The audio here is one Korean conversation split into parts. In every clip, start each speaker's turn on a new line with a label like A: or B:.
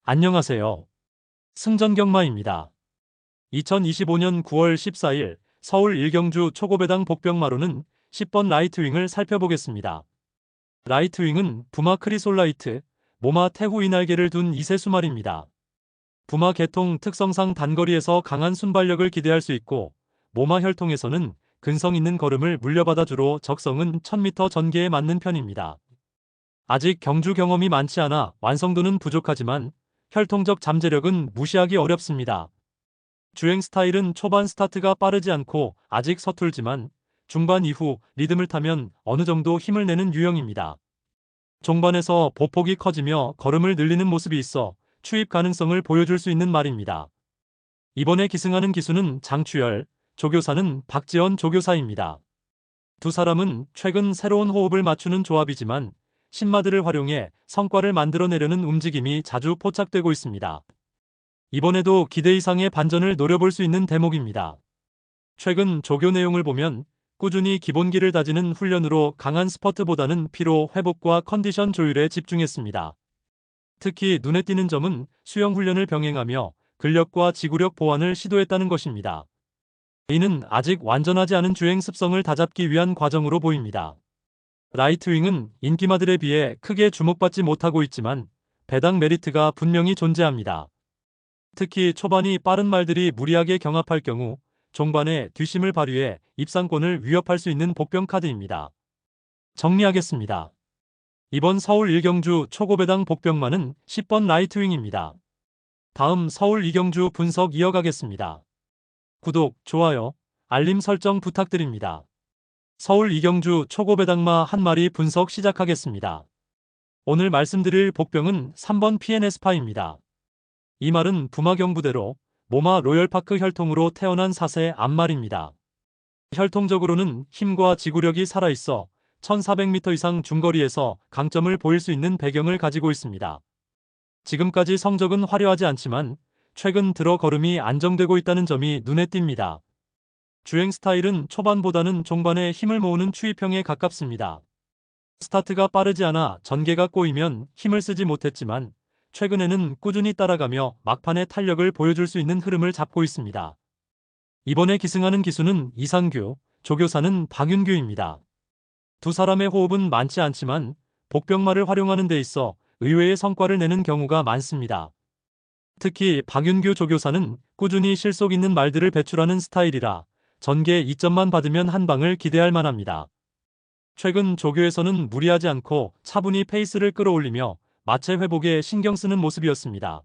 A: 안녕하세요. 승전경마입니다. 2025년 9월 14일 서울 일경주 초고배당 복병마로는 10번 라이트윙을 살펴보겠습니다. 라이트윙은 부마 크리솔라이트, 모마 태후 이날개를 둔 이세수말입니다. 부마 계통 특성상 단거리에서 강한 순발력을 기대할 수 있고, 모마 혈통에서는 근성 있는 걸음을 물려받아 주로 적성은 1000m 전개에 맞는 편입니다. 아직 경주 경험이 많지 않아 완성도는 부족하지만 혈통적 잠재력은 무시하기 어렵습니다. 주행 스타일은 초반 스타트가 빠르지 않고 아직 서툴지만 중반 이후 리듬을 타면 어느 정도 힘을 내는 유형입니다. 종반에서 보폭이 커지며 걸음을 늘리는 모습이 있어 추입 가능성을 보여줄 수 있는 말입니다. 이번에 기승하는 기수는 장추열, 조교사는 박지원 조교사입니다. 두 사람은 최근 새로운 호흡을 맞추는 조합이지만 신마들을 활용해 성과를 만들어내려는 움직임이 자주 포착되고 있습니다. 이번에도 기대 이상의 반전을 노려볼 수 있는 대목입니다. 최근 조교 내용을 보면 꾸준히 기본기를 다지는 훈련으로 강한 스퍼트보다는 피로 회복과 컨디션 조율에 집중했습니다. 특히 눈에 띄는 점은 수영 훈련을 병행하며 근력과 지구력 보완을 시도했다는 것입니다. 이는 아직 완전하지 않은 주행 습성을 다잡기 위한 과정으로 보입니다. 라이트윙은 인기마들에 비해 크게 주목받지 못하고 있지만 배당 메리트가 분명히 존재합니다. 특히 초반이 빠른 말들이 무리하게 경합할 경우 종반에 뒷심을 발휘해 입상권을 위협할 수 있는 복병 카드입니다. 정리하겠습니다. 이번 서울 일경주 초고배당 복병마는 10번 라이트윙입니다. 다음 서울 이경주 분석 이어가겠습니다. 구독, 좋아요, 알림 설정 부탁드립니다. 서울 이경주 초고배당마 한 마리 분석 시작하겠습니다. 오늘 말씀드릴 복병은 3번 PNS파입니다. 이 말은 부마경부대로 모마 로열파크 혈통으로 태어난 4세 암말입니다. 혈통적으로는 힘과 지구력이 살아있어 1400m 이상 중거리에서 강점을 보일 수 있는 배경을 가지고 있습니다. 지금까지 성적은 화려하지 않지만 최근 들어 걸음이 안정되고 있다는 점이 눈에 띕니다. 주행 스타일은 초반보다는 종반에 힘을 모으는 추입형에 가깝습니다. 스타트가 빠르지 않아 전개가 꼬이면 힘을 쓰지 못했지만 최근에는 꾸준히 따라가며 막판에 탄력을 보여줄 수 있는 흐름을 잡고 있습니다. 이번에 기승하는 기수는 이상규, 조교사는 박윤규입니다. 두 사람의 호흡은 많지 않지만 복병마를 활용하는 데 있어 의외의 성과를 내는 경우가 많습니다. 특히 박윤규 조교사는 꾸준히 실속 있는 말들을 배출하는 스타일이라 전개 2점만 받으면 한 방을 기대할 만합니다. 최근 조교에서는 무리하지 않고 차분히 페이스를 끌어올리며 마체 회복에 신경 쓰는 모습이었습니다.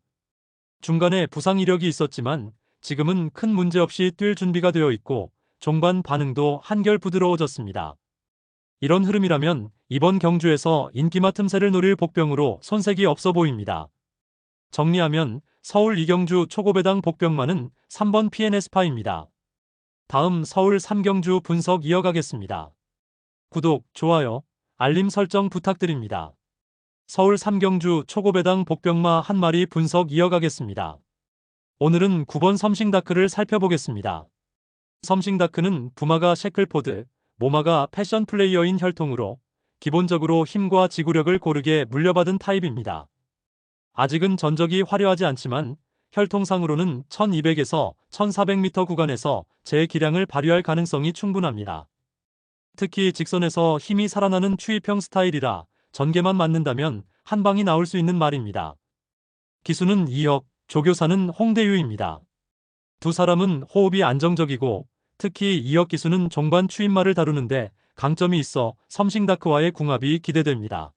A: 중간에 부상 이력이 있었지만 지금은 큰 문제 없이 뛸 준비가 되어 있고 종반 반응도 한결 부드러워졌습니다. 이런 흐름이라면 이번 경주에서 인기마 틈새를 노릴 복병으로 손색이 없어 보입니다. 정리하면 서울 이경주 초고배당 복병마는 3번 PNS파입니다. 다음 서울 삼경주 분석 이어가겠습니다. 구독, 좋아요, 알림 설정 부탁드립니다. 서울 삼경주 초고배당 복병마 한 마리 분석 이어가겠습니다. 오늘은 9번 섬싱다크를 살펴보겠습니다. 섬싱다크는 부마가 셰클포드, 모마가 패션 플레이어인 혈통으로 기본적으로 힘과 지구력을 고르게 물려받은 타입입니다. 아직은 전적이 화려하지 않지만 혈통상으로는 1200에서 1400m 구간에서 제 기량을 발휘할 가능성이 충분합니다. 특히 직선에서 힘이 살아나는 추입형 스타일이라 전개만 맞는다면 한 방이 나올 수 있는 말입니다. 기수는 이혁, 조교사는 홍대유입니다. 두 사람은 호흡이 안정적이고 특히 이혁 기수는 종반 추입말을 다루는데 강점이 있어 섬싱다크와의 궁합이 기대됩니다.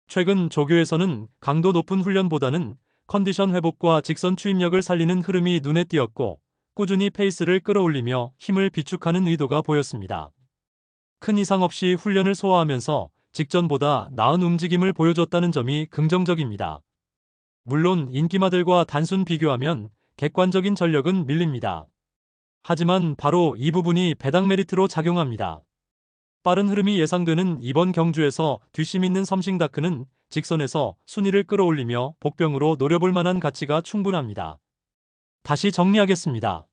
A: 최근 조교에서는 강도 높은 훈련보다는 컨디션 회복과 직선 추입력을 살리는 흐름이 눈에 띄었고 꾸준히 페이스를 끌어올리며 힘을 비축하는 의도가 보였습니다. 큰 이상 없이 훈련을 소화하면서 직전보다 나은 움직임을 보여줬다는 점이 긍정적입니다. 물론 인기마들과 단순 비교하면 객관적인 전력은 밀립니다. 하지만 바로 이 부분이 배당 메리트로 작용합니다. 빠른 흐름이 예상되는 이번 경주에서 뒷심 있는 섬싱다크는 직선에서 순위를 끌어올리며 복병으로 노려볼 만한 가치가 충분합니다. 다시 정리하겠습니다.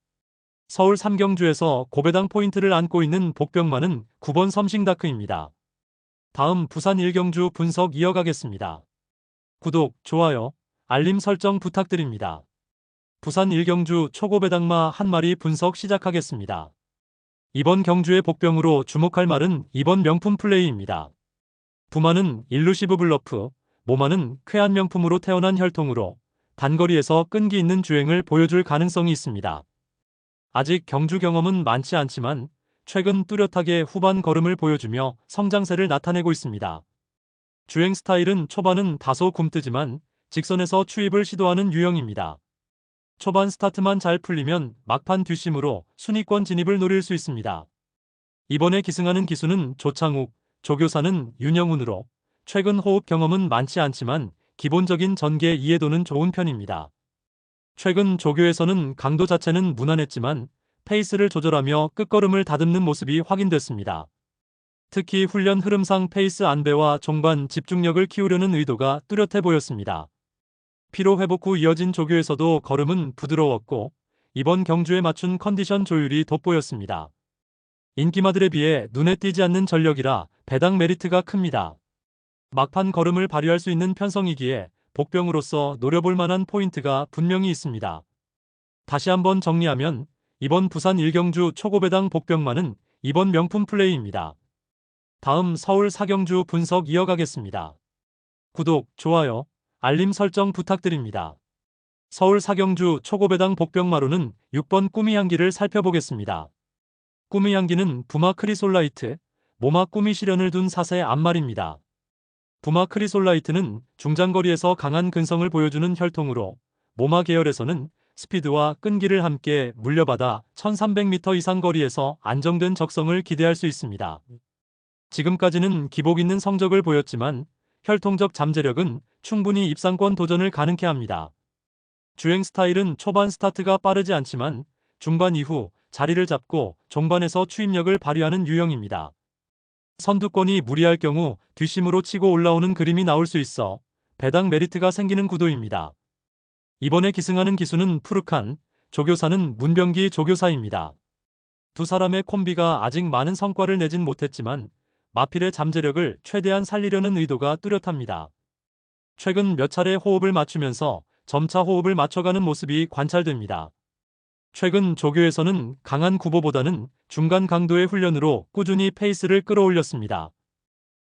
A: 서울 삼경주에서 고배당 포인트를 안고 있는 복병마는 9번 섬싱다크입니다. 다음 부산 일경주 분석 이어가겠습니다. 구독, 좋아요, 알림 설정 부탁드립니다. 부산 일경주 초고배당마 한 마리 분석 시작하겠습니다. 이번 경주의 복병으로 주목할 말은 이번 명품 플레이입니다. 부마는 일루시브 블러프, 모마는 쾌한 명품으로 태어난 혈통으로 단거리에서 끈기 있는 주행을 보여줄 가능성이 있습니다. 아직 경주 경험은 많지 않지만 최근 뚜렷하게 후반 걸음을 보여주며 성장세를 나타내고 있습니다. 주행 스타일은 초반은 다소 굼뜨지만 직선에서 추입을 시도하는 유형입니다. 초반 스타트만 잘 풀리면 막판 뒷심으로 순위권 진입을 노릴 수 있습니다. 이번에 기승하는 기수는 조창욱, 조교사는 윤영훈으로 최근 호흡 경험은 많지 않지만 기본적인 전개 이해도는 좋은 편입니다. 최근 조교에서는 강도 자체는 무난했지만 페이스를 조절하며 끝걸음을 다듬는 모습이 확인됐습니다. 특히 훈련 흐름상 페이스 안배와 종반 집중력을 키우려는 의도가 뚜렷해 보였습니다. 피로 회복 후 이어진 조교에서도 걸음은 부드러웠고 이번 경주에 맞춘 컨디션 조율이 돋보였습니다. 인기마들에 비해 눈에 띄지 않는 전력이라 배당 메리트가 큽니다. 막판 걸음을 발휘할 수 있는 편성이기에 복병으로서 노려볼 만한 포인트가 분명히 있습니다. 다시 한번 정리하면 이번 부산 일경주 초고배당 복병마는 이번 명품 플레이입니다. 다음 서울 사경주 분석 이어가겠습니다. 구독, 좋아요, 알림 설정 부탁드립니다. 서울 사경주 초고배당 복병마로는 6번 꾸미향기를 살펴보겠습니다. 꾸미향기는 부마 크리솔라이트, 모마 꾸미 실현을 둔 사세 앞말입니다. 부마 크리솔라이트는 중장거리에서 강한 근성을 보여주는 혈통으로 모마 계열에서는 스피드와 끈기를 함께 물려받아 1300m 이상 거리에서 안정된 적성을 기대할 수 있습니다. 지금까지는 기복 있는 성적을 보였지만 혈통적 잠재력은 충분히 입상권 도전을 가능케 합니다. 주행 스타일은 초반 스타트가 빠르지 않지만 중반 이후 자리를 잡고 종반에서 추입력을 발휘하는 유형입니다. 선두권이 무리할 경우 뒷심으로 치고 올라오는 그림이 나올 수 있어 배당 메리트가 생기는 구도입니다. 이번에 기승하는 기수는 푸르칸, 조교사는 문병기 조교사입니다. 두 사람의 콤비가 아직 많은 성과를 내진 못했지만 마필의 잠재력을 최대한 살리려는 의도가 뚜렷합니다. 최근 몇 차례 호흡을 맞추면서 점차 호흡을 맞춰가는 모습이 관찰됩니다. 최근 조교에서는 강한 구보보다는 중간 강도의 훈련으로 꾸준히 페이스를 끌어올렸습니다.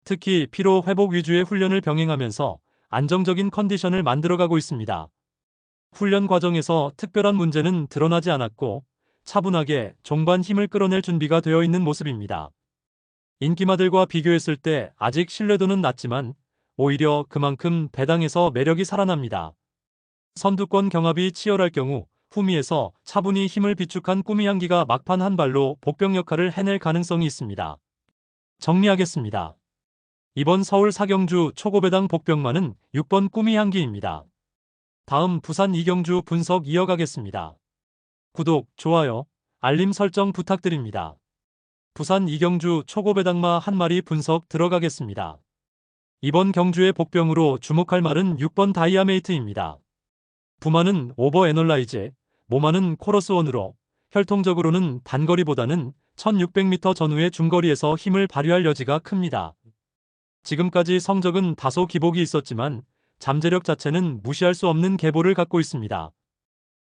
A: 특히 피로 회복 위주의 훈련을 병행하면서 안정적인 컨디션을 만들어가고 있습니다. 훈련 과정에서 특별한 문제는 드러나지 않았고 차분하게 종반 힘을 끌어낼 준비가 되어 있는 모습입니다. 인기마들과 비교했을 때 아직 신뢰도는 낮지만 오히려 그만큼 배당에서 매력이 살아납니다. 선두권 경합이 치열할 경우 후미에서 차분히 힘을 비축한 꾸미향기가 막판 한 발로 복병 역할을 해낼 가능성이 있습니다. 정리하겠습니다. 이번 서울 사경주 초고배당 복병마는 6번 꾸미향기입니다. 다음 부산 이경주 분석 이어가겠습니다. 구독, 좋아요, 알림 설정 부탁드립니다. 부산 이경주 초고배당마 한 마리 분석 들어가겠습니다. 이번 경주의 복병으로 주목할 말은 6번 다이아메이트입니다. 부마는 오버 애널라이즈, 모마는 코러스원으로 혈통적으로는 단거리보다는 1600m 전후의 중거리에서 힘을 발휘할 여지가 큽니다. 지금까지 성적은 다소 기복이 있었지만 잠재력 자체는 무시할 수 없는 계보를 갖고 있습니다.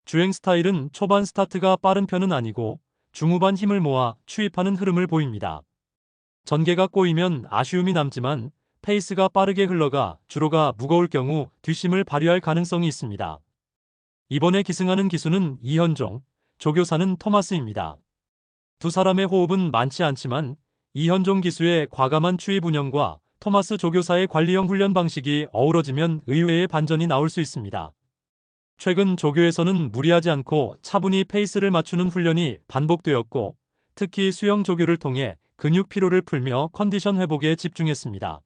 A: 주행 스타일은 초반 스타트가 빠른 편은 아니고 중후반 힘을 모아 추입하는 흐름을 보입니다. 전개가 꼬이면 아쉬움이 남지만 페이스가 빠르게 흘러가 주로가 무거울 경우 뒷심을 발휘할 가능성이 있습니다. 이번에 기승하는 기수는 이현종, 조교사는 토마스입니다. 두 사람의 호흡은 많지 않지만 이현종 기수의 과감한 추입 운영과 토마스 조교사의 관리형 훈련 방식이 어우러지면 의외의 반전이 나올 수 있습니다. 최근 조교에서는 무리하지 않고 차분히 페이스를 맞추는 훈련이 반복되었고 특히 수영 조교를 통해 근육 피로를 풀며 컨디션 회복에 집중했습니다.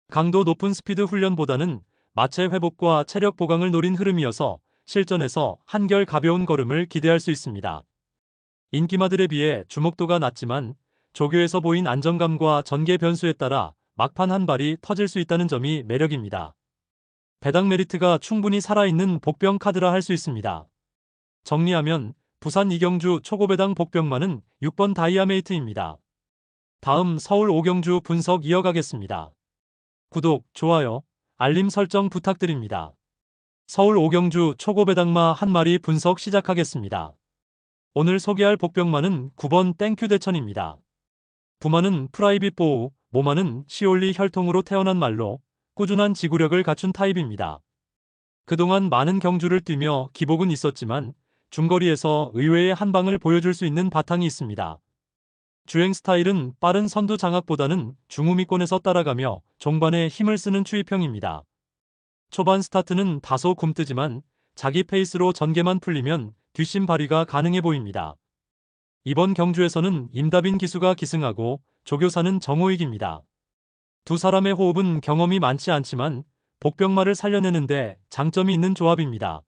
A: 강도 높은 스피드 훈련보다는 마체 회복과 체력 보강을 노린 흐름이어서 실전에서 한결 가벼운 걸음을 기대할 수 있습니다. 인기마들에 비해 주목도가 낮지만 조교에서 보인 안정감과 전개 변수에 따라 막판 한 발이 터질 수 있다는 점이 매력입니다. 배당 메리트가 충분히 살아있는 복병 카드라 할 수 있습니다. 정리하면 부산 이경주 초고배당 복병마는 6번 다이아메이트입니다. 다음 서울 오경주 분석 이어가겠습니다. 구독, 좋아요, 알림 설정 부탁드립니다. 서울 오경주 초고배당마 한 마리 분석 시작하겠습니다. 오늘 소개할 복병마는 9번 땡큐 대천입니다. 부마는 프라이빗 보우, 모마는 시올리 혈통으로 태어난 말로 꾸준한 지구력을 갖춘 타입입니다. 그동안 많은 경주를 뛰며 기복은 있었지만 중거리에서 의외의 한방을 보여줄 수 있는 바탕이 있습니다. 주행 스타일은 빠른 선두 장악보다는 중후미권에서 따라가며 종반에 힘을 쓰는 추이평입니다. 초반 스타트는 다소 굼뜨지만 자기 페이스로 전개만 풀리면 뒷심 발휘가 가능해 보입니다. 이번 경주에서는 임다빈 기수가 기승하고 조교사는 정호익입니다. 두 사람의 호흡은 경험이 많지 않지만 복병마를 살려내는데 장점이 있는 조합입니다.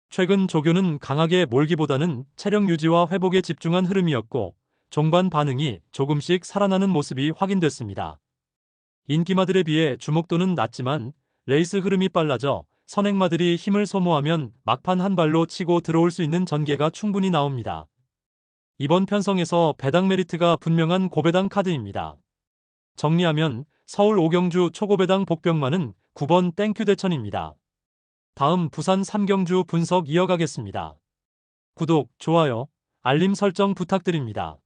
A: 최근 조교는 강하게 몰기보다는 체력 유지와 회복에 집중한 흐름이었고 종반 반응이 조금씩 살아나는 모습이 확인됐습니다. 인기마들에 비해 주목도는 낮지만 레이스 흐름이 빨라져 선행마들이 힘을 소모하면 막판 한 발로 치고 들어올 수 있는 전개가 충분히 나옵니다. 이번 편성에서 배당 메리트가 분명한 고배당 카드입니다. 정리하면 서울 오경주 초고배당 복병마는 9번 땡큐 대천입니다. 다음 부산 3경주 분석 이어가겠습니다. 구독, 좋아요, 알림 설정 부탁드립니다.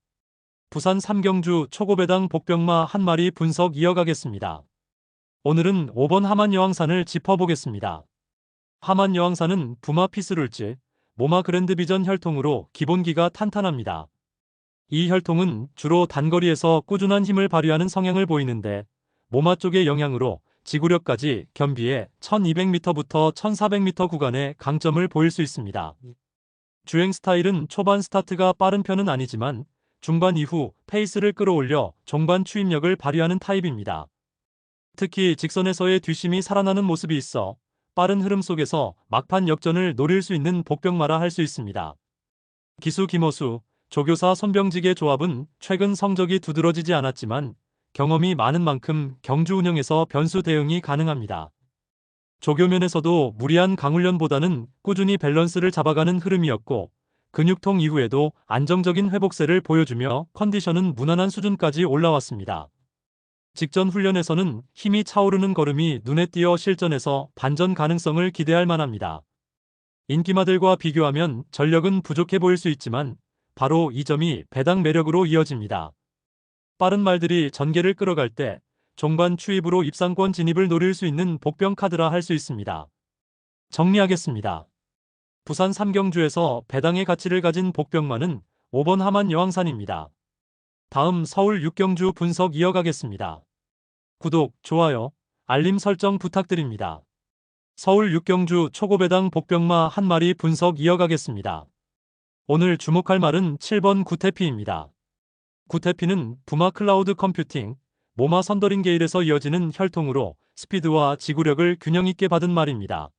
A: 부산 3경주 초고배당 복병마 한 마리 분석 이어가겠습니다. 오늘은 5번 하만여왕산을 짚어보겠습니다. 하만여왕산은 부마 피스룰즈, 모마 그랜드비전 혈통으로 기본기가 탄탄합니다. 이 혈통은 주로 단거리에서 꾸준한 힘을 발휘하는 성향을 보이는데 모마 쪽의 영향으로 지구력까지 겸비해 1200m부터 1400m 구간의 강점을 보일 수 있습니다. 주행 스타일은 초반 스타트가 빠른 편은 아니지만 중반 이후 페이스를 끌어올려 종반 추임력을 발휘하는 타입입니다. 특히 직선에서의 뒷심이 살아나는 모습이 있어 빠른 흐름 속에서 막판 역전을 노릴 수 있는 복병마라 할 수 있습니다. 기수 김호수, 조교사 손병직의 조합은 최근 성적이 두드러지지 않았지만 경험이 많은 만큼 경주 운영에서 변수 대응이 가능합니다. 조교면에서도 무리한 강훈련보다는 꾸준히 밸런스를 잡아가는 흐름이었고 근육통 이후에도 안정적인 회복세를 보여주며 컨디션은 무난한 수준까지 올라왔습니다. 직전 훈련에서는 힘이 차오르는 걸음이 눈에 띄어 실전에서 반전 가능성을 기대할 만합니다. 인기마들과 비교하면 전력은 부족해 보일 수 있지만 바로 이 점이 배당 매력으로 이어집니다. 빠른 말들이 전개를 끌어갈 때 종반 추입으로 입상권 진입을 노릴 수 있는 복병 카드라 할 수 있습니다. 정리하겠습니다. 부산 3경주에서 배당의 가치를 가진 복병마는 5번 하만여왕산입니다. 다음 서울 6경주 분석 이어가겠습니다. 구독, 좋아요, 알림 설정 부탁드립니다. 서울 6경주 초고배당 복병마 한 마리 분석 이어가겠습니다. 오늘 주목할 말은 7번 구태피입니다. 구태피는 부마 클라우드 컴퓨팅, 모마 선더링 게일에서 이어지는 혈통으로 스피드와 지구력을 균형 있게 받은 말입니다.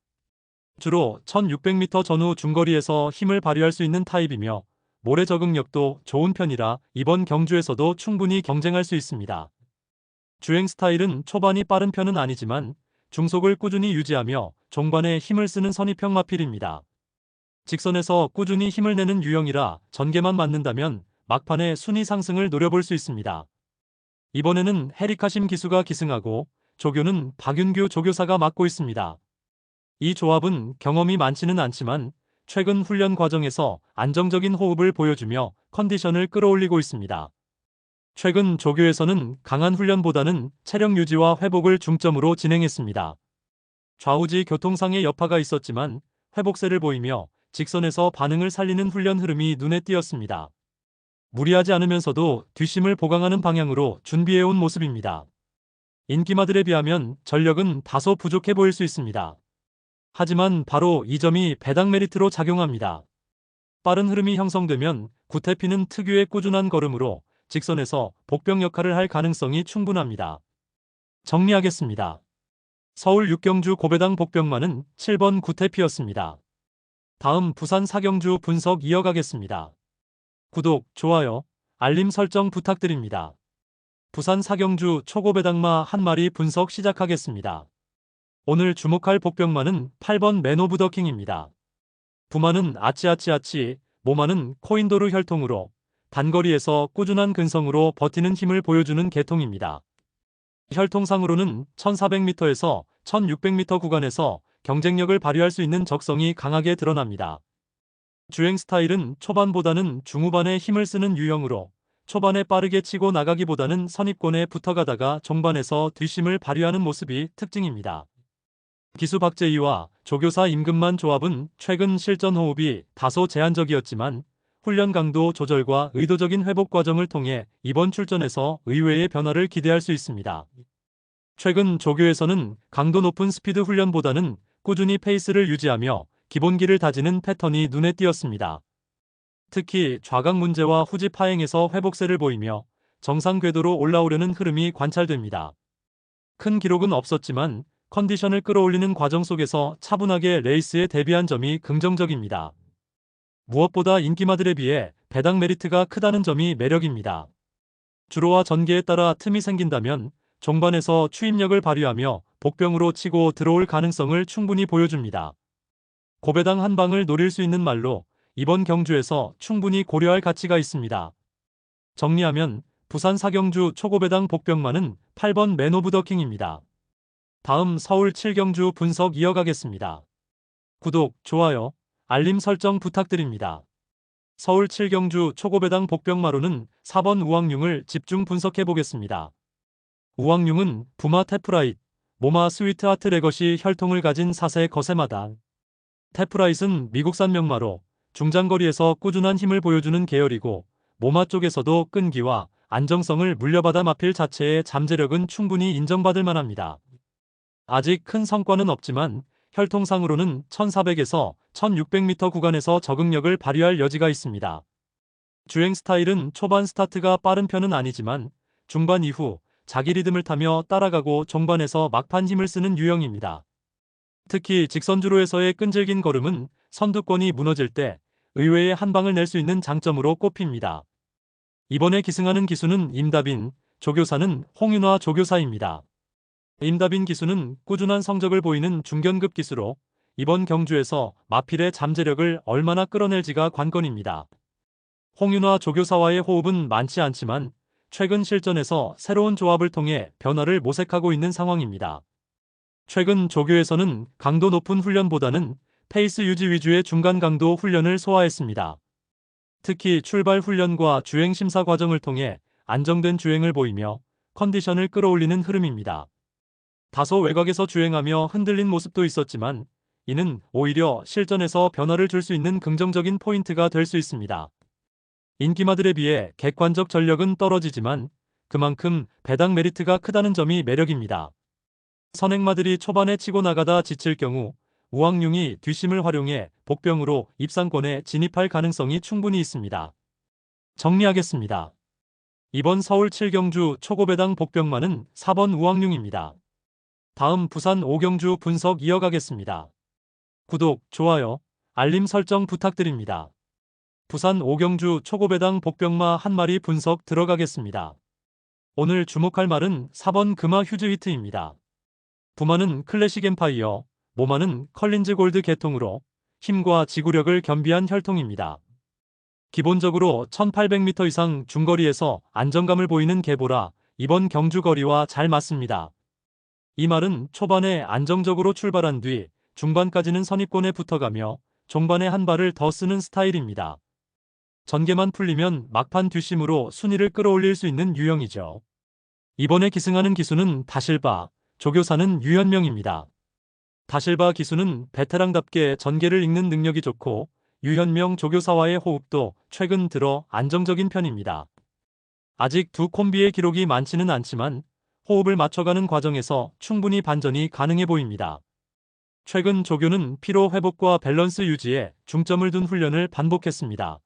A: 주로 1600m 전후 중거리에서 힘을 발휘할 수 있는 타입이며 모래 적응력도 좋은 편이라 이번 경주에서도 충분히 경쟁할 수 있습니다. 주행 스타일은 초반이 빠른 편은 아니지만 중속을 꾸준히 유지하며 종반에 힘을 쓰는 선입형 마필입니다. 직선에서 꾸준히 힘을 내는 유형이라 전개만 맞는다면 막판에 순위 상승을 노려볼 수 있습니다. 이번에는 해리카심 기수가 기승하고 조교는 박윤규 조교사가 맡고 있습니다. 이 조합은 경험이 많지는 않지만 최근 훈련 과정에서 안정적인 호흡을 보여주며 컨디션을 끌어올리고 있습니다. 최근 조교에서는 강한 훈련보다는 체력 유지와 회복을 중점으로 진행했습니다. 좌우지 교통상의 여파가 있었지만 회복세를 보이며 직선에서 반응을 살리는 훈련 흐름이 눈에 띄었습니다. 무리하지 않으면서도 뒷심을 보강하는 방향으로 준비해온 모습입니다. 인기마들에 비하면 전력은 다소 부족해 보일 수 있습니다. 하지만 바로 이 점이 배당 메리트로 작용합니다. 빠른 흐름이 형성되면 구태피는 특유의 꾸준한 걸음으로 직선에서 복병 역할을 할 가능성이 충분합니다. 정리하겠습니다. 서울 6경주 고배당 복병마는 7번 구태피였습니다. 다음 부산 4경주 분석 이어가겠습니다. 구독, 좋아요, 알림 설정 부탁드립니다. 부산 4경주 초고배당마 한 마리 분석 시작하겠습니다. 오늘 주목할 복병마는 8번 맨 오브 더 킹입니다. 부마는 아치아치아치, 모마는 코인도르 혈통으로 단거리에서 꾸준한 근성으로 버티는 힘을 보여주는 계통입니다. 혈통상으로는 1400m에서 1600m 구간에서 경쟁력을 발휘할 수 있는 적성이 강하게 드러납니다. 주행 스타일은 초반보다는 중후반에 힘을 쓰는 유형으로 초반에 빠르게 치고 나가기보다는 선입권에 붙어가다가 종반에서 뒷심을 발휘하는 모습이 특징입니다. 기수 박재희와 조교사 임금만 조합은 최근 실전 호흡이 다소 제한적이었지만 훈련 강도 조절과 의도적인 회복 과정을 통해 이번 출전에서 의외의 변화를 기대할 수 있습니다. 최근 조교에서는 강도 높은 스피드 훈련보다는 꾸준히 페이스를 유지하며 기본기를 다지는 패턴이 눈에 띄었습니다. 특히 좌각 문제와 후지 파행에서 회복세를 보이며 정상 궤도로 올라오려는 흐름이 관찰됩니다. 큰 기록은 없었지만 컨디션을 끌어올리는 과정 속에서 차분하게 레이스에 대비한 점이 긍정적입니다. 무엇보다 인기마들에 비해 배당 메리트가 크다는 점이 매력입니다. 주로와 전개에 따라 틈이 생긴다면 종반에서 추임력을 발휘하며 복병으로 치고 들어올 가능성을 충분히 보여줍니다. 고배당 한 방을 노릴 수 있는 말로 이번 경주에서 충분히 고려할 가치가 있습니다. 정리하면 부산 사경주 초고배당 복병마는 8번 맨 오브 더 킹입니다. 다음 서울 7경주 분석 이어가겠습니다. 구독, 좋아요, 알림 설정 부탁드립니다. 서울 7경주 초고배당 복병마로는 4번 우왕융을 집중 분석해 보겠습니다. 우왕융은 부마 테프라잇, 모마 스위트 하트 레거시 혈통을 가진 4세 거세마다. 테프라잇은 미국산 명마로 중장거리에서 꾸준한 힘을 보여주는 계열이고 모마 쪽에서도 끈기와 안정성을 물려받아 마필 자체의 잠재력은 충분히 인정받을 만합니다. 아직 큰 성과는 없지만 혈통상으로는 1400에서 1600m 구간에서 적응력을 발휘할 여지가 있습니다. 주행 스타일은 초반 스타트가 빠른 편은 아니지만 중반 이후 자기 리듬을 타며 따라가고 종반에서 막판 힘을 쓰는 유형입니다. 특히 직선주로에서의 끈질긴 걸음은 선두권이 무너질 때 의외의 한 방을 낼 수 있는 장점으로 꼽힙니다. 이번에 기승하는 기수는 임다빈, 조교사는 홍윤화 조교사입니다. 임다빈 기수는 꾸준한 성적을 보이는 중견급 기수로 이번 경주에서 마필의 잠재력을 얼마나 끌어낼지가 관건입니다. 홍윤화 조교사와의 호흡은 많지 않지만 최근 실전에서 새로운 조합을 통해 변화를 모색하고 있는 상황입니다. 최근 조교에서는 강도 높은 훈련보다는 페이스 유지 위주의 중간 강도 훈련을 소화했습니다. 특히 출발 훈련과 주행 심사 과정을 통해 안정된 주행을 보이며 컨디션을 끌어올리는 흐름입니다. 다소 외곽에서 주행하며 흔들린 모습도 있었지만 이는 오히려 실전에서 변화를 줄 수 있는 긍정적인 포인트가 될 수 있습니다. 인기마들에 비해 객관적 전력은 떨어지지만 그만큼 배당 메리트가 크다는 점이 매력입니다. 선행마들이 초반에 치고 나가다 지칠 경우 우왕융이 뒷심을 활용해 복병으로 입상권에 진입할 가능성이 충분히 있습니다. 정리하겠습니다. 이번 서울 7경주 초고배당 복병마는 4번 우왕융입니다. 다음 부산 5경주 분석 이어가겠습니다. 구독, 좋아요, 알림 설정 부탁드립니다. 부산 5경주 초고배당 복병마 한 마리 분석 들어가겠습니다. 오늘 주목할 말은 4번 금화 휴즈 히트입니다. 부마는 클래식 엠파이어, 모마는 컬린즈 골드 계통으로 힘과 지구력을 겸비한 혈통입니다. 기본적으로 1800m 이상 중거리에서 안정감을 보이는 계보라 이번 경주 거리와 잘 맞습니다. 이 말은 초반에 안정적으로 출발한 뒤 중반까지는 선입권에 붙어가며 종반에 한 발을 더 쓰는 스타일입니다. 전개만 풀리면 막판 뒷심으로 순위를 끌어올릴 수 있는 유형이죠. 이번에 기승하는 기수는 다실바, 조교사는 유현명입니다. 다실바 기수는 베테랑답게 전개를 읽는 능력이 좋고 유현명 조교사와의 호흡도 최근 들어 안정적인 편입니다. 아직 두 콤비의 기록이 많지는 않지만 호흡을 맞춰가는 과정에서 충분히 반전이 가능해 보입니다. 최근 조교는 피로 회복과 밸런스 유지에 중점을 둔 훈련을 반복했습니다.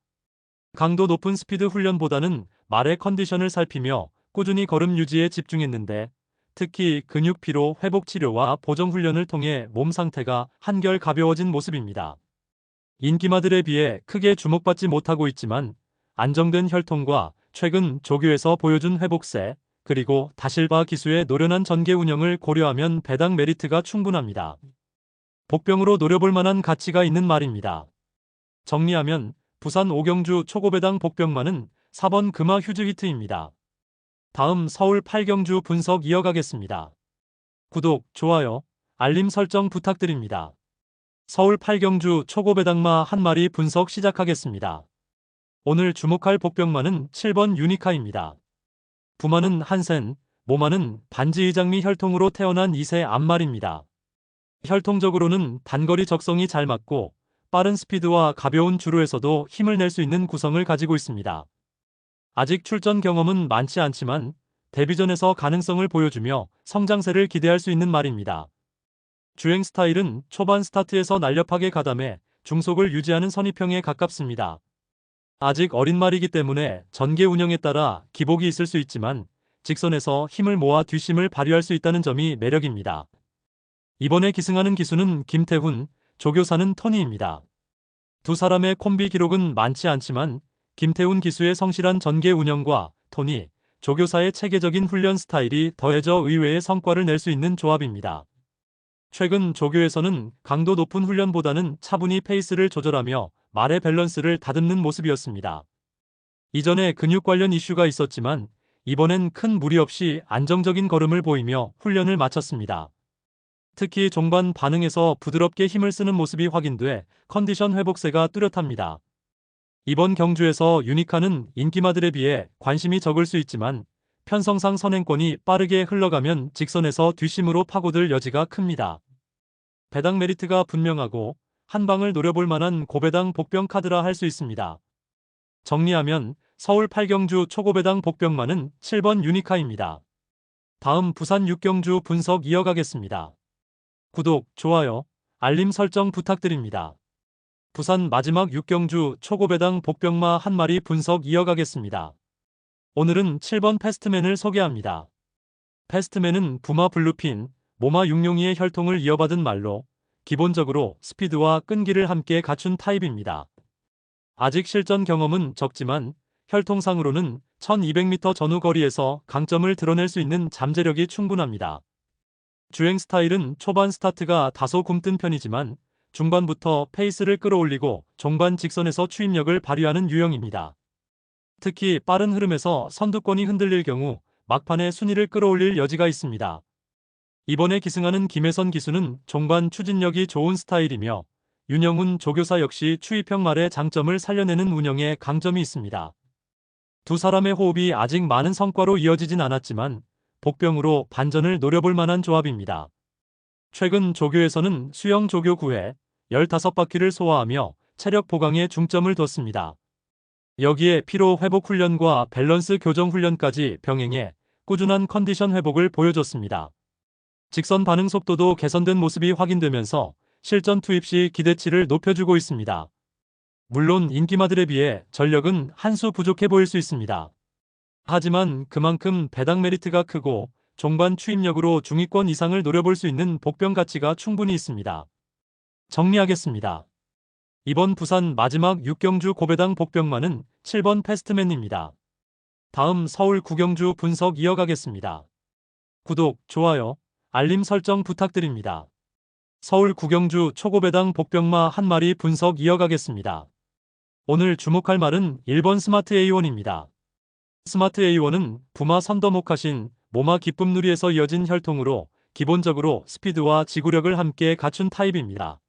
A: 강도 높은 스피드 훈련보다는 말의 컨디션을 살피며 꾸준히 걸음 유지에 집중했는데 특히 근육 피로 회복 치료와 보정 훈련을 통해 몸 상태가 한결 가벼워진 모습입니다. 인기마들에 비해 크게 주목받지 못하고 있지만 안정된 혈통과 최근 조교에서 보여준 회복세 그리고 다실바 기수의 노련한 전개 운영을 고려하면 배당 메리트가 충분합니다. 복병으로 노려볼 만한 가치가 있는 말입니다. 정리하면 부산 5경주 초고배당 복병마는 4번 금화 휴즈 히트입니다. 다음 서울 8경주 분석 이어가겠습니다. 구독, 좋아요, 알림 설정 부탁드립니다. 서울 8경주 초고배당마 한 마리 분석 시작하겠습니다. 오늘 주목할 복병마는 7번 유니카입니다. 부마는 한센, 모마는 반지의장미 혈통으로 태어난 2세 암말입니다. 혈통적으로는 단거리 적성이 잘 맞고 빠른 스피드와 가벼운 주루에서도 힘을 낼 수 있는 구성을 가지고 있습니다. 아직 출전 경험은 많지 않지만 데뷔전에서 가능성을 보여주며 성장세를 기대할 수 있는 말입니다. 주행 스타일은 초반 스타트에서 날렵하게 가담해 중속을 유지하는 선입형에 가깝습니다. 아직 어린 말이기 때문에 전개 운영에 따라 기복이 있을 수 있지만 직선에서 힘을 모아 뒷심을 발휘할 수 있다는 점이 매력입니다. 이번에 기승하는 기수는 김태훈, 조교사는 토니입니다. 두 사람의 콤비 기록은 많지 않지만 김태훈 기수의 성실한 전개 운영과 토니, 조교사의 체계적인 훈련 스타일이 더해져 의외의 성과를 낼 수 있는 조합입니다. 최근 조교에서는 강도 높은 훈련보다는 차분히 페이스를 조절하며 말의 밸런스를 다듬는 모습이었습니다. 이전에 근육 관련 이슈가 있었지만 이번엔 큰 무리 없이 안정적인 걸음을 보이며 훈련을 마쳤습니다. 특히 종반 반응에서 부드럽게 힘을 쓰는 모습이 확인돼 컨디션 회복세가 뚜렷합니다. 이번 경주에서 유니카는 인기마들에 비해 관심이 적을 수 있지만 편성상 선행권이 빠르게 흘러가면 직선에서 뒷심으로 파고들 여지가 큽니다. 배당 메리트가 분명하고 한 방을 노려볼 만한 고배당 복병 카드라 할 수 있습니다. 정리하면 서울 8경주 초고배당 복병마는 7번 유니카입니다. 다음 부산 6경주 분석 이어가겠습니다. 구독, 좋아요, 알림 설정 부탁드립니다. 부산 마지막 6경주 초고배당 복병마 한 마리 분석 이어가겠습니다. 오늘은 7번 패스트맨을 소개합니다. 패스트맨은 부마 블루핀, 모마 육룡이의 혈통을 이어받은 말로 기본적으로 스피드와 끈기를 함께 갖춘 타입입니다. 아직 실전 경험은 적지만 혈통상으로는 1200m 전후 거리에서 강점을 드러낼 수 있는 잠재력이 충분합니다. 주행 스타일은 초반 스타트가 다소 굼뜬 편이지만 중반부터 페이스를 끌어올리고 종반 직선에서 추임력을 발휘하는 유형입니다. 특히 빠른 흐름에서 선두권이 흔들릴 경우 막판에 순위를 끌어올릴 여지가 있습니다. 이번에 기승하는 김혜선 기수는 종반 추진력이 좋은 스타일이며 윤영훈 조교사 역시 추입형 말의 장점을 살려내는 운영에 강점이 있습니다. 두 사람의 호흡이 아직 많은 성과로 이어지진 않았지만 복병으로 반전을 노려볼 만한 조합입니다. 최근 조교에서는 수영 조교 9회 15바퀴를 소화하며 체력 보강에 중점을 뒀습니다. 여기에 피로 회복 훈련과 밸런스 교정 훈련까지 병행해 꾸준한 컨디션 회복을 보여줬습니다. 직선 반응 속도도 개선된 모습이 확인되면서 실전 투입 시 기대치를 높여주고 있습니다. 물론 인기마들에 비해 전력은 한 수 부족해 보일 수 있습니다. 하지만 그만큼 배당 메리트가 크고 종반 추임력으로 중위권 이상을 노려볼 수 있는 복병 가치가 충분히 있습니다. 정리하겠습니다. 이번 부산 마지막 6경주 고배당 복병마는 7번 패스트맨입니다. 다음 서울 9경주 분석 이어가겠습니다. 구독, 좋아요, 알림 설정 부탁드립니다. 서울 9경주 초고배당 복병마 한 마리 분석 이어가겠습니다. 오늘 주목할 말은 1번 스마트 A1입니다. 스마트 A1은 부마 선더목하신 모마 기쁨 누리에서 이어진 혈통으로 기본적으로 스피드와 지구력을 함께 갖춘 타입입니다.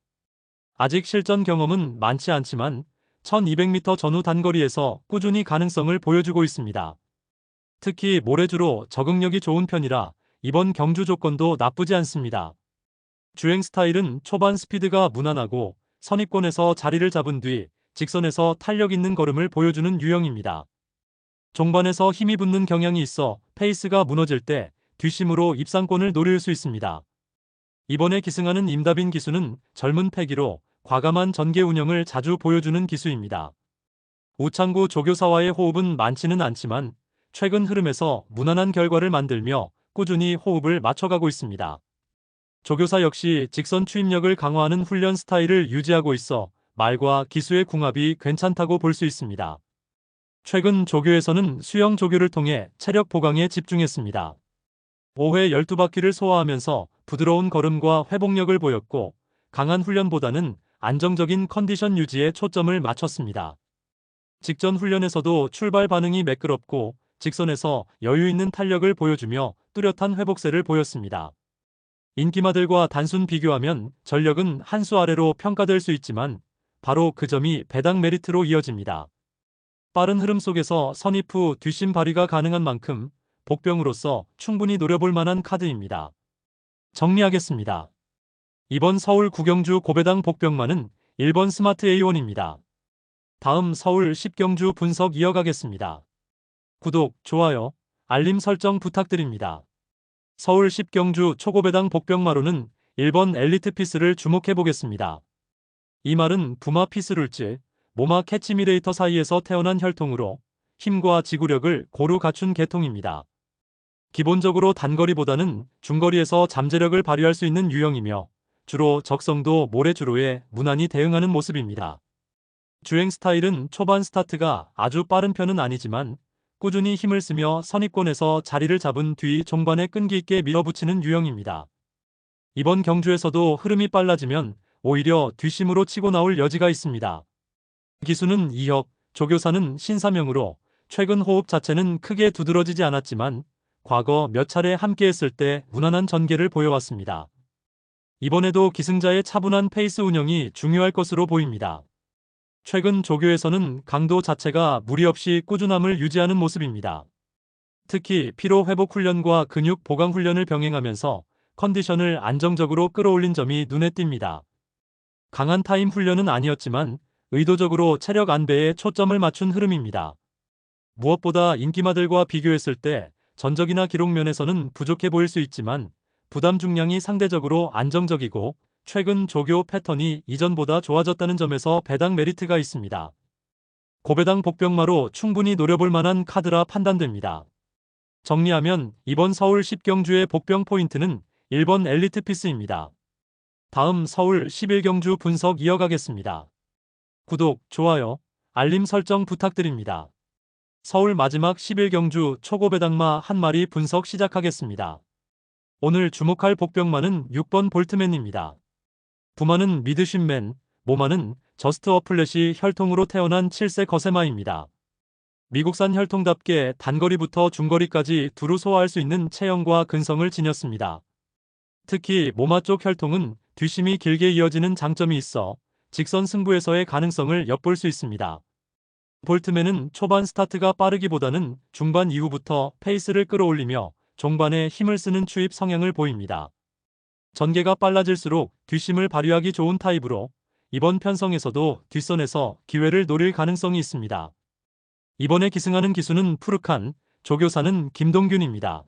A: 아직 실전 경험은 많지 않지만 1200m 전후 단거리에서 꾸준히 가능성을 보여주고 있습니다. 특히 모래주로 적응력이 좋은 편이라 이번 경주 조건도 나쁘지 않습니다. 주행 스타일은 초반 스피드가 무난하고 선입권에서 자리를 잡은 뒤 직선에서 탄력 있는 걸음을 보여주는 유형입니다. 종반에서 힘이 붙는 경향이 있어 페이스가 무너질 때 뒷심으로 입상권을 노릴 수 있습니다. 이번에 기승하는 임다빈 기수는 젊은 패기로 과감한 전개 운영을 자주 보여주는 기수입니다. 우창구 조교사와의 호흡은 많지는 않지만 최근 흐름에서 무난한 결과를 만들며 꾸준히 호흡을 맞춰가고 있습니다. 조교사 역시 직선 추임력을 강화하는 훈련 스타일을 유지하고 있어 말과 기수의 궁합이 괜찮다고 볼 수 있습니다. 최근 조교에서는 수영 조교를 통해 체력 보강에 집중했습니다. 5회 12바퀴를 소화하면서 부드러운 걸음과 회복력을 보였고 강한 훈련보다는 안정적인 컨디션 유지에 초점을 맞췄습니다. 직전 훈련에서도 출발 반응이 매끄럽고 직선에서 여유 있는 탄력을 보여주며 뚜렷한 회복세를 보였습니다. 인기마들과 단순 비교하면 전력은 한 수 아래로 평가될 수 있지만 바로 그 점이 배당 메리트로 이어집니다. 빠른 흐름 속에서 선입 후 뒷심 발휘가 가능한 만큼 복병으로서 충분히 노려볼 만한 카드입니다. 정리하겠습니다. 이번 서울 구경주 고배당 복병마는 1번 스마트 A1입니다. 다음 서울 10경주 분석 이어가겠습니다. 구독, 좋아요, 알림 설정 부탁드립니다. 서울 10경주 초고배당 복병마로는 1번 엘리트 피스를 주목해 보겠습니다. 이 말은 부마 피스룰즈, 모마 캐치미레이터 사이에서 태어난 혈통으로 힘과 지구력을 고루 갖춘 계통입니다. 기본적으로 단거리보다는 중거리에서 잠재력을 발휘할 수 있는 유형이며 주로 적성도 모래주로에 무난히 대응하는 모습입니다. 주행 스타일은 초반 스타트가 아주 빠른 편은 아니지만 꾸준히 힘을 쓰며 선입권에서 자리를 잡은 뒤 종반에 끈기 있게 밀어붙이는 유형입니다. 이번 경주에서도 흐름이 빨라지면 오히려 뒷심으로 치고 나올 여지가 있습니다. 기수는 2혁, 조교사는 신사명으로 최근 호흡 자체는 크게 두드러지지 않았지만 과거 몇 차례 함께했을 때 무난한 전개를 보여왔습니다. 이번에도 기승자의 차분한 페이스 운영이 중요할 것으로 보입니다. 최근 조교에서는 강도 자체가 무리 없이 꾸준함을 유지하는 모습입니다. 특히 피로 회복 훈련과 근육 보강 훈련을 병행하면서 컨디션을 안정적으로 끌어올린 점이 눈에 띕니다. 강한 타임 훈련은 아니었지만 의도적으로 체력 안배에 초점을 맞춘 흐름입니다. 무엇보다 인기마들과 비교했을 때 전적이나 기록 면에서는 부족해 보일 수 있지만 부담 중량이 상대적으로 안정적이고 최근 조교 패턴이 이전보다 좋아졌다는 점에서 배당 메리트가 있습니다. 고배당 복병마로 충분히 노려볼 만한 카드라 판단됩니다. 정리하면 이번 서울 10경주의 복병 포인트는 1번 엘리트 피스입니다. 다음 서울 11경주 분석 이어가겠습니다. 구독, 좋아요, 알림 설정 부탁드립니다. 서울 마지막 11경주 초고배당마 한 마리 분석 시작하겠습니다. 오늘 주목할 복병마는 6번 볼트맨입니다. 부마는 미드쉔맨, 모마는 저스트 어플렛이 혈통으로 태어난 7세 거세마입니다. 미국산 혈통답게 단거리부터 중거리까지 두루 소화할 수 있는 체형과 근성을 지녔습니다. 특히 모마 쪽 혈통은 뒷심이 길게 이어지는 장점이 있어 직선 승부에서의 가능성을 엿볼 수 있습니다. 볼트맨은 초반 스타트가 빠르기보다는 중반 이후부터 페이스를 끌어올리며 종반에 힘을 쓰는 추입 성향을 보입니다. 전개가 빨라질수록 뒷심을 발휘하기 좋은 타입으로 이번 편성에서도 뒷선에서 기회를 노릴 가능성이 있습니다. 이번에 기승하는 기수는 푸르칸, 조교사는 김동균입니다.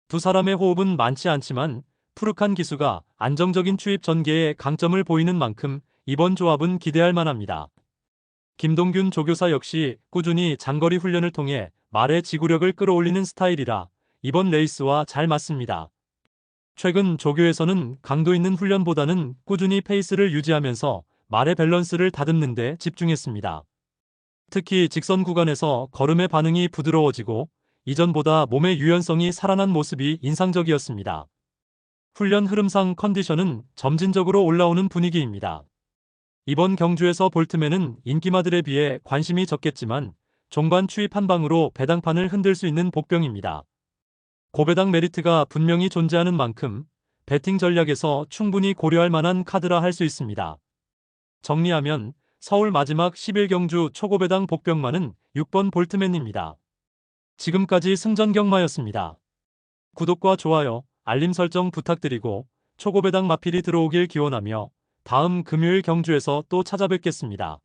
A: 두 사람의 호흡은 많지 않지만 푸르칸 기수가 안정적인 추입 전개에 강점을 보이는 만큼 이번 조합은 기대할 만합니다. 김동균 조교사 역시 꾸준히 장거리 훈련을 통해 말의 지구력을 끌어올리는 스타일이라 이번 레이스와 잘 맞습니다. 최근 조교에서는 강도 있는 훈련보다는 꾸준히 페이스를 유지하면서 말의 밸런스를 다듬는 데 집중했습니다. 특히 직선 구간에서 걸음의 반응이 부드러워지고 이전보다 몸의 유연성이 살아난 모습이 인상적이었습니다. 훈련 흐름상 컨디션은 점진적으로 올라오는 분위기입니다. 이번 경주에서 볼트맨은 인기마들에 비해 관심이 적겠지만 종반 추입 한 방으로 배당판을 흔들 수 있는 복병입니다. 고배당 메리트가 분명히 존재하는 만큼 배팅 전략에서 충분히 고려할 만한 카드라 할 수 있습니다. 정리하면 서울 마지막 11경주 초고배당 복병마는 6번 볼트맨입니다. 지금까지 승전경마였습니다. 구독과 좋아요, 알림 설정 부탁드리고 초고배당 마필이 들어오길 기원하며 다음 금요일 경주에서 또 찾아뵙겠습니다.